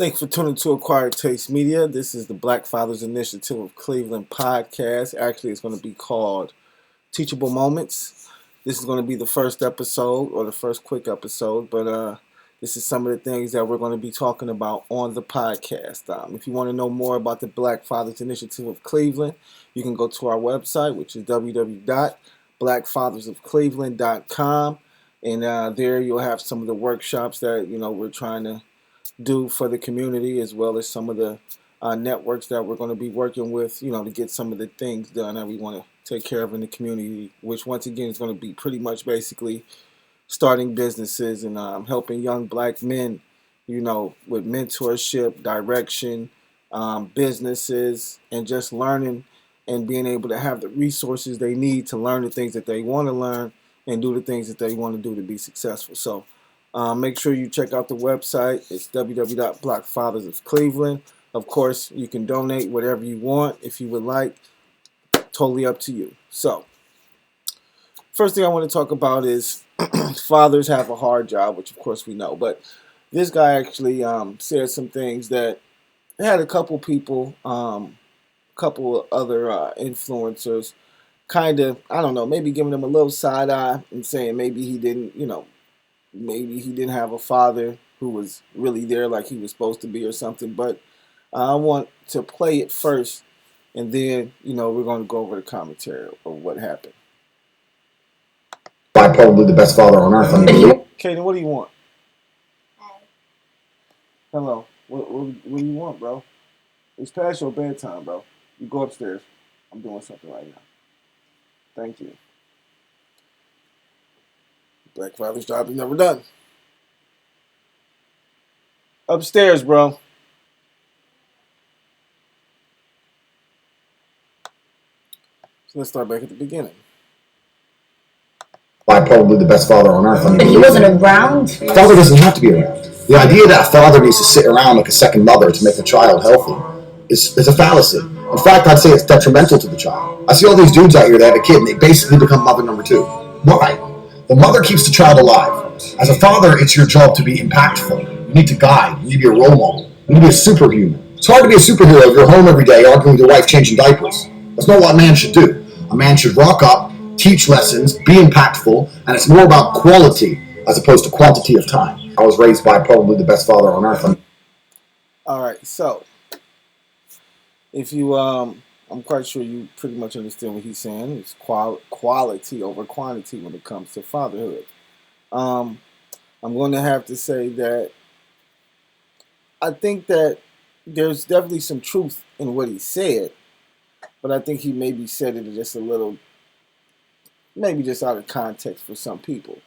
Thanks for tuning to Acquired Taste Media. This is the Black Fathers Initiative of Cleveland podcast. Actually, it's going to be called Teachable Moments. This is going to be the first episode or the first quick episode, but this is some of the things that we're going to be talking about on the podcast. If you want to know more about the Black Fathers Initiative of Cleveland, you can go to our website, which is www.blackfathersofcleveland.com, and there you'll have some of the workshops that we're trying to do for the community, as well as some of the networks that we're going to be working with, to get some of the things done that we want to take care of in the community, which once again is going to be pretty much basically starting businesses and helping young black men, with mentorship, direction, businesses, and just learning and being able to have the resources they need to learn the things that they want to learn and do the things that they want to do to be successful. So make sure you check out the website. It's www.blackfathersofcleveland. Of course, you can donate whatever you want if you would like. Totally up to you. So, first thing I want to talk about is fathers have a hard job, which of course we know. But this guy actually said some things that had a couple people, couple other influencers, kind of, I don't know, maybe giving them a little side eye and saying maybe he didn't, maybe he didn't have a father who was really there like he was supposed to be or something. But I want to play it first, and then, we're going to go over the commentary of what happened. By probably the best father on earth. Kaden, what do you want? Hello. What do you want, bro? It's past your bedtime, bro. You go upstairs. I'm doing something right now. Thank you. Black father's job is never done. Upstairs, bro. So let's start back at the beginning. By probably the best father on earth. But he wasn't around? A father doesn't have to be around. The idea that a father needs to sit around like a second mother to make the child healthy is a fallacy. In fact, I'd say it's detrimental to the child. I see all these dudes out here that have a kid and they basically become mother number two. Why? The mother keeps the child alive. As a father, it's your job to be impactful. You need to guide. You need to be a role model. You need to be a superhuman. It's hard to be a superhero if you're home every day arguing with your wife changing diapers. That's not what a man should do. A man should rock up, teach lessons, be impactful, and it's more about quality as opposed to quantity of time. I was raised by probably the best father on earth. All right, so if you, I'm quite sure you pretty much understand what he's saying. It's quality over quantity when it comes to fatherhood. I'm going to have to say that I think that there's definitely some truth in what he said, but I think he maybe said it just a little, maybe just out of context for some people.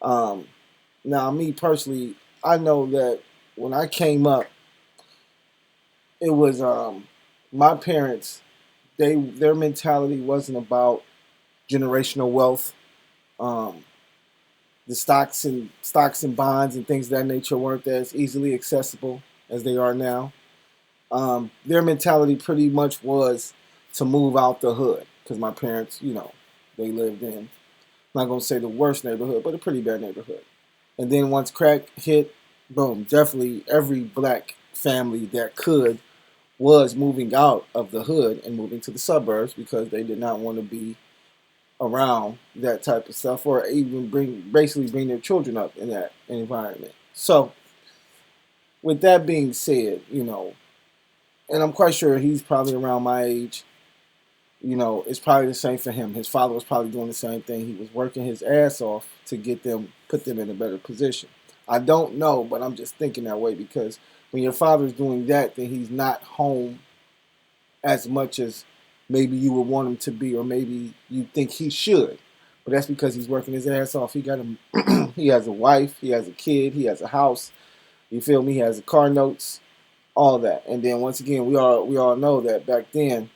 Now, me personally, I know that when I came up, it was my parents. Their mentality wasn't about generational wealth. The stocks and bonds and things of that nature weren't as easily accessible as they are now. Their mentality pretty much was to move out the hood, because my parents, they lived in, I'm not going to say the worst neighborhood, but a pretty bad neighborhood. And then once crack hit, boom, definitely every black family that could was moving out of the hood and moving to the suburbs because they did not want to be around that type of stuff, or even bring their children up in that environment. So with that being said, and I'm quite sure he's probably around my age, it's probably the same for him. His father was probably doing the same thing. He was working his ass off to put them in a better position. I don't know, but I'm just thinking that way, because when your father's doing that, then he's not home as much as maybe you would want him to be, or maybe you think he should. But that's because he's working his ass off. He got him. He has a wife. He has a kid. He has a house. You feel me? He has a car notes, all that. And then once again, we all know that back then,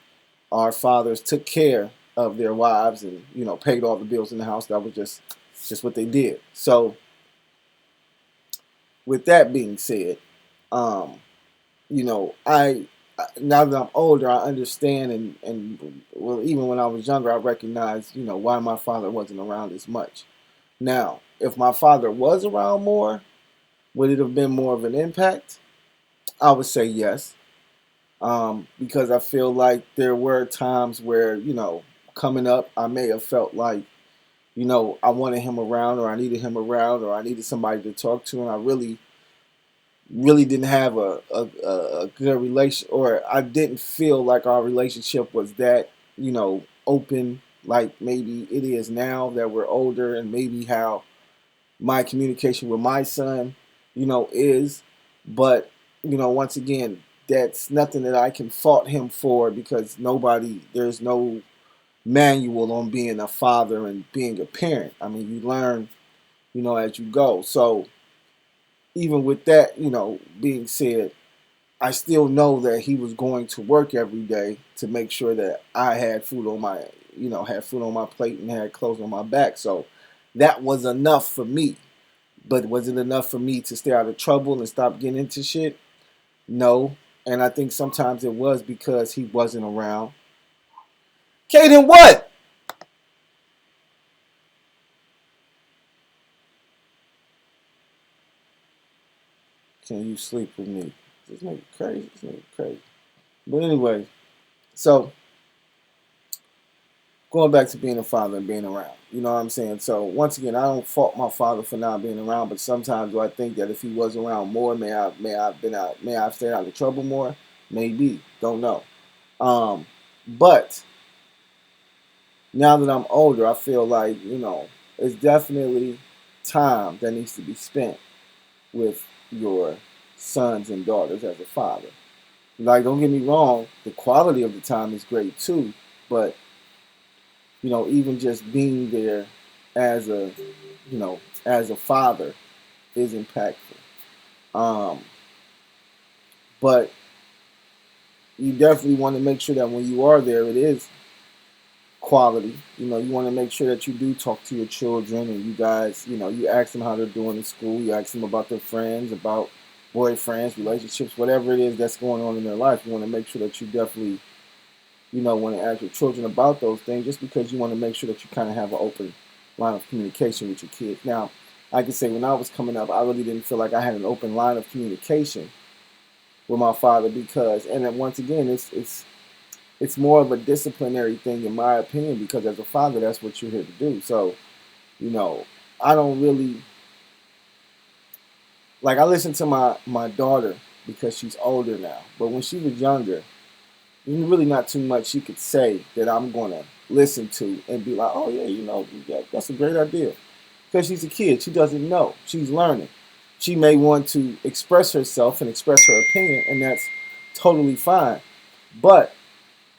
our fathers took care of their wives and paid all the bills in the house. That was just what they did. So with that being said, I now that I'm older, I understand, and well, even when I was younger, I recognized, why my father wasn't around as much. Now, if my father was around more, would it have been more of an impact? I would say yes, because I feel like there were times where, coming up, I may have felt like, I wanted him around, or I needed him around, or I needed somebody to talk to, and I really didn't have a good relation, or I didn't feel like our relationship was that, open, like maybe it is now that we're older, and maybe how my communication with my son, is. But, once again, that's nothing that I can fault him for, because there's no manual on being a father and being a parent. I mean, you learn, as you go. So even with that, being said, I still know that he was going to work every day to make sure that I had food on my plate and had clothes on my back. So that was enough for me. But was it enough for me to stay out of trouble and stop getting into shit? No. And I think sometimes it was because he wasn't around. Kaden, what? Can you sleep with me? This nigga crazy. This nigga crazy. But anyway, so going back to being a father and being around. You know what I'm saying? So once again, I don't fault my father for not being around, but sometimes do I think that if he was around more, may I have stayed out of trouble more? Maybe. Don't know. But now that I'm older, I feel like, it's definitely time that needs to be spent with your sons and daughters as a father. Like, don't get me wrong, the quality of the time is great too, but even just being there as a, as a father is impactful. Um, but you definitely want to make sure that when you are there, it is quality. You want to make sure that you do talk to your children, and you guys, you ask them how they're doing in school. You ask them about their friends, about boyfriends, relationships, whatever it is that's going on in their life. You want to make sure that you definitely, want to ask your children about those things, just because you want to make sure that you kind of have an open line of communication with your kids. Now, I can say when I was coming up, I really didn't feel like I had an open line of communication with my father, because, and then once again, it's more of a disciplinary thing in my opinion, because as a father, that's what you're here to do. So, you know, I don't really like, I listen to my daughter because she's older now, but when she was younger, there's really not too much she could say that I'm gonna listen to and be like, oh yeah, that's a great idea, because she's a kid. She doesn't know. She's learning. She may want to express herself and express her opinion, and that's totally fine. But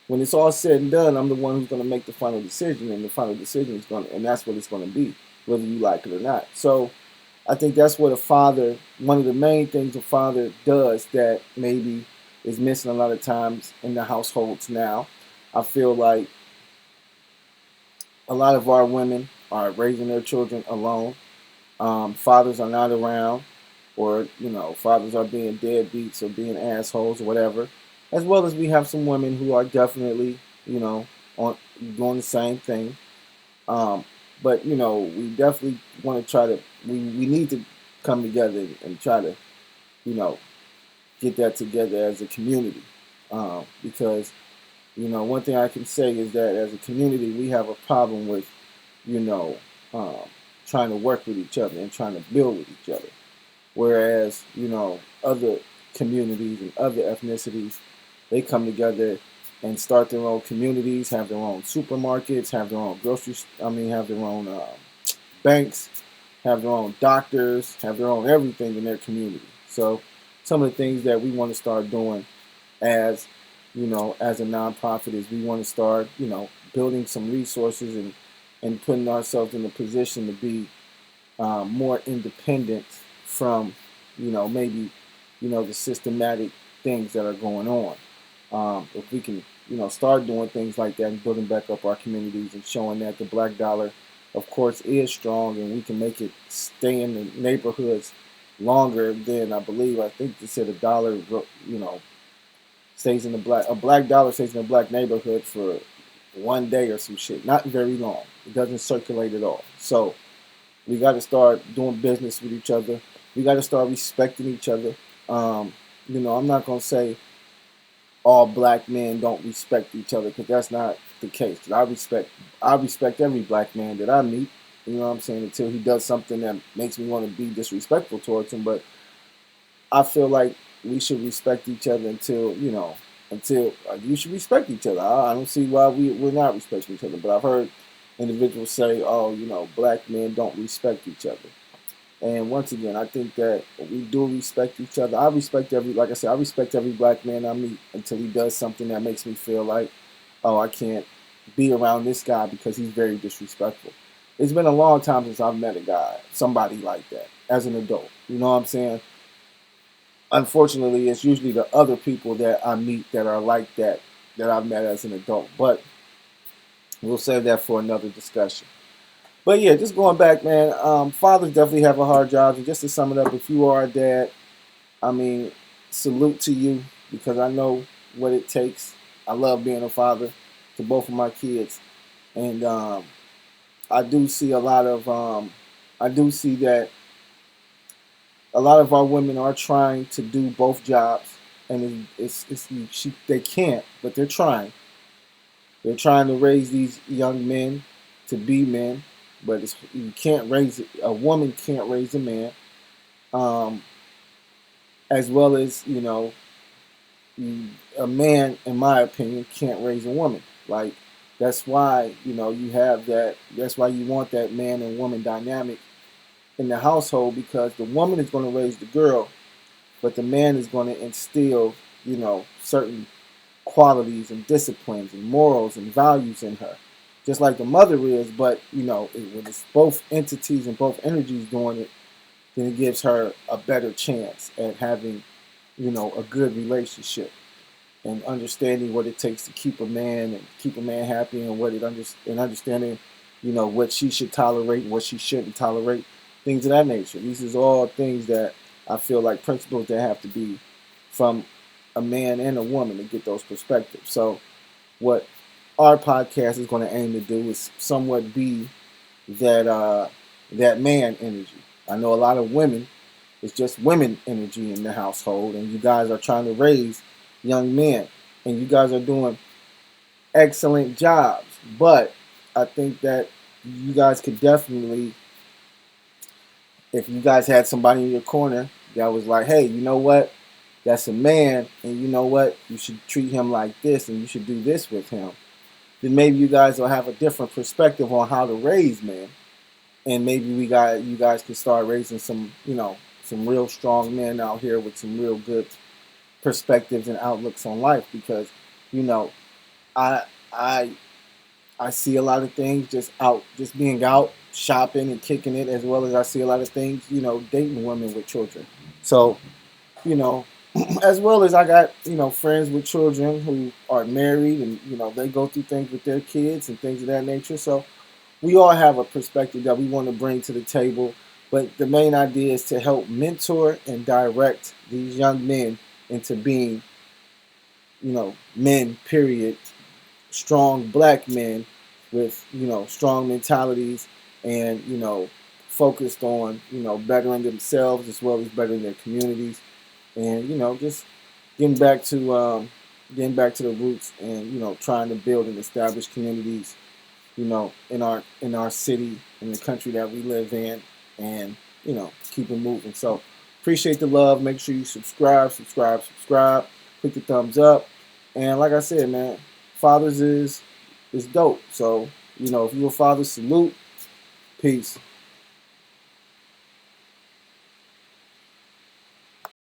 when it's all said and done, I'm the one who's going to make the final decision, and the final decision is and that's what it's going to be, whether you like it or not. So I think that's what one of the main things a father does that maybe is missing a lot of times in the households now. I feel like a lot of our women are raising their children alone. Fathers are not around, or fathers are being deadbeats or being assholes or whatever. As well as we have some women who are definitely, on doing the same thing. Um, but we definitely want to try to. We need to come together and try to, you know, get that together as a community. Because one thing I can say is that as a community, we have a problem with, you know, um, trying to work with each other and trying to build with each other. Whereas, other communities and other ethnicities, they come together and start their own communities, have their own supermarkets, have their own have their own banks, have their own doctors, have their own everything in their community. So some of the things that we want to start doing as, as a nonprofit is we want to start, building some resources and putting ourselves in a position to be more independent from, maybe, the systematic things that are going on. If we can, start doing things like that and building back up our communities and showing that the black dollar, of course, is strong, and we can make it stay in the neighborhoods longer than I think they said a dollar, stays in a black dollar stays in a black neighborhood for one day or some shit. Not very long. It doesn't circulate at all. So we got to start doing business with each other. We got to start respecting each other. Um, I'm not gonna say all black men don't respect each other, because that's not the case. 'Cause I respect every black man that I meet. You know what I'm saying? Until he does something that makes me want to be disrespectful towards him. But I feel like we should respect each other until you should respect each other. I don't see why we're not respecting each other. But I've heard individuals say, oh, black men don't respect each other. And once again, I think that we do respect each other. Like I said, I respect every black man I meet until he does something that makes me feel like, oh, I can't be around this guy because he's very disrespectful. It's been a long time since I've met somebody like that, as an adult. You know what I'm saying? Unfortunately, it's usually the other people that I meet that are like that I've met as an adult. But we'll save that for another discussion. But yeah, just going back, man. Fathers definitely have a hard job. And just to sum it up, if you are a dad, I mean, salute to you, because I know what it takes. I love being a father to both of my kids, and I do see I do see that a lot of our women are trying to do both jobs, and they can't, but they're trying. They're trying to raise these young men to be men, but you can't raise a woman can't raise a man, um, as well as a man, in my opinion, can't raise a woman. Like, that's why you have that. That's why you want that man and woman dynamic in the household, because the woman is going to raise the girl, but the man is going to instill certain qualities and disciplines and morals and values in her, just like the mother is. But when it's both entities and both energies doing it, then it gives her a better chance at having a good relationship, and understanding what it takes to keep a man and keep a man happy, and and understanding what she should tolerate and what she shouldn't tolerate, things of that nature. These is all things that I feel like principles that have to be from a man and a woman to get those perspectives. So what our podcast is going to aim to do is somewhat be that man energy. I know a lot of women, it's just women energy in the household, and you guys are trying to raise young men, and you guys are doing excellent jobs. But I think that you guys could definitely, if you guys had somebody in your corner that was like, hey, you know what? That's a man, and you know what? You should treat him like this, and you should do this with him. Then maybe you guys will have a different perspective on how to raise men, and maybe you guys can start raising some real strong men out here with some real good perspectives and outlooks on life. Because I I I see a lot of things just being out shopping and kicking it, as well as I see a lot of things dating women with children. So you know, as well as I got friends with children who are married, and they go through things with their kids and things of that nature. So we all have a perspective that we want to bring to the table. But the main idea is to help mentor and direct these young men into being, men, period, strong black men with, strong mentalities, and, focused on, bettering themselves as well as bettering their communities, and, just getting back to the roots, and, trying to build and establish communities, in our city, in the country that we live in, and keep it moving. So appreciate the love. Make sure you subscribe. Click the thumbs up, and like I said, man, fathers is dope. So if you're a father, salute, peace.